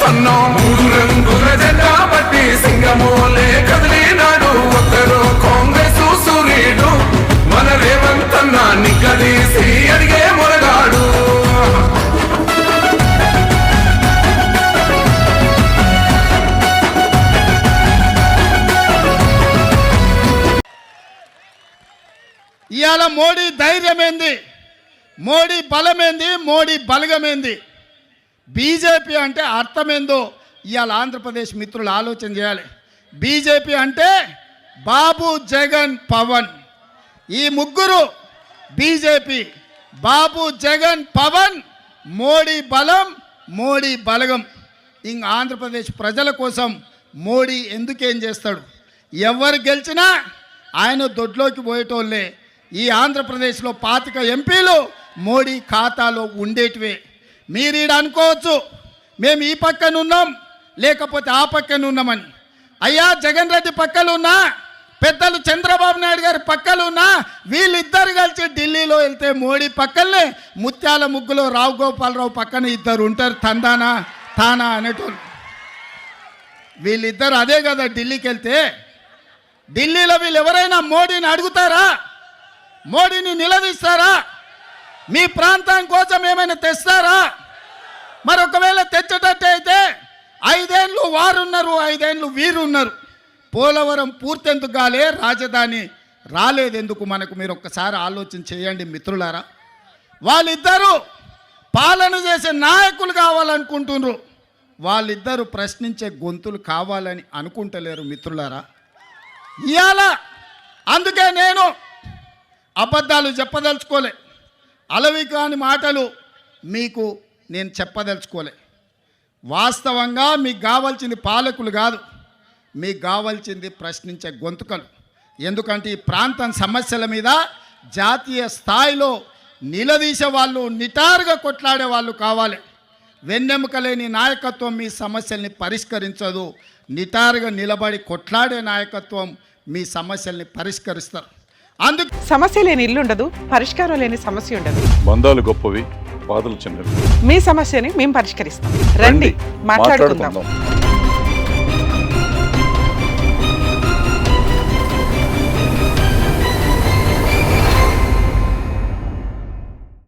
అన్నాం. మూడు రంగుల జెండా బట్టి సింగమోలే కదిలినాడు ఒక్కరు కాంగ్రెస్ సూర్యుడు మన రేవంత్ అన్న నిగ్గదీసి అడిగే మొరగాడు. ఇవాళ మోడీ ధైర్యమేంది, మోడీ బలమేంది, మోడీ బలగమేంది, బీజేపీ అంటే అర్థమేందో ఇవాళ ఆంధ్రప్రదేశ్ మిత్రులు ఆలోచన చేయాలి. బీజేపీ అంటే బాబు, జగన్, పవన్. ఈ ముగ్గురు బీజేపీ. బాబు, జగన్, పవన్, మోడీ బలం, మోడీ బలగం. ఇంక ఆంధ్రప్రదేశ్ ప్రజల కోసం మోడీ ఎందుకేం చేస్తాడు? ఎవరు గెలిచినా ఆయన దొడ్లోకి పోయేటోళ్ళే. ఈ ఆంధ్రప్రదేశ్లో 25 ఎంపీలు మోడీ ఖాతాలో ఉండేటివే. మీరు ఈడ అనుకోవచ్చు మేము ఈ పక్కన ఉన్నాం లేకపోతే ఆ పక్కన ఉన్నామని. అయ్యా, జగన్ రెడ్డి పక్కన ఉన్నా, పెద్దలు చంద్రబాబు నాయుడు గారి పక్కన ఉన్నా, వీళ్ళిద్దరు కలిసి ఢిల్లీలో వెళ్తే మోడీ పక్కనే ముత్యాల ముగ్గులో రావు గోపాలరావు పక్కన ఇద్దరు ఉంటారు, తందానా తానా అనేటోళ్ళు. వీళ్ళిద్దరు అదే కదా ఢిల్లీకి వెళ్తే. ఢిల్లీలో వీళ్ళు ఎవరైనా మోడీని అడుగుతారా? మోడీని నిలదీస్తారా? మీ ప్రాంతం కోసం ఏమైనా తెస్తారా? మరి ఒకవేళ తెచ్చేటట్టు అయితే 5 ఏళ్ళు వారున్నారు, 5 ఏళ్ళు వీరున్నారు. పోలవరం పూర్తెందుకు కాలే, రాజధాని రాలేదెందుకు మనకు? మీరు ఒక్కసారి ఆలోచన చేయండి మిత్రులారా. వాళ్ళిద్దరూ పాలన చేసే నాయకులు కావాలనుకుంటున్నారు, వాళ్ళిద్దరూ ప్రశ్నించే గొంతులు కావాలని అనుకుంటలేరు మిత్రులారా. ఇవాళ అందుకే నేను అబద్ధాలు చెప్పదలుచుకోలే, అలవి కాని మాటలు మీకు నేను చెప్పదలుచుకోలే. వాస్తవంగా మీకు కావాల్సింది పాలకులు కాదు, మీకు కావాల్సింది ప్రశ్నించే గొంతుకలు. ఎందుకంటే ఈ ప్రాంతం సమస్యల మీద జాతీయ స్థాయిలో నిలదీసే వాళ్ళు, నిటారుగా కొట్లాడే వాళ్ళు కావాలి. వెన్నెముక లేని నాయకత్వం మీ సమస్యల్ని పరిష్కరించదు. నిటారుగా నిలబడి కొట్లాడే నాయకత్వం మీ సమస్యల్ని పరిష్కరిస్తారు. అందుకు సమస్య లేని ఇల్లు ఉండదు, పరిష్కారం లేని సమస్య ఉండదు. బంధాలు గొప్పవి, బాధలు చిన్నవి. మీ సమస్యని మేము పరిష్కరిస్తాం. రండి, మాట్లాడుకుందాం.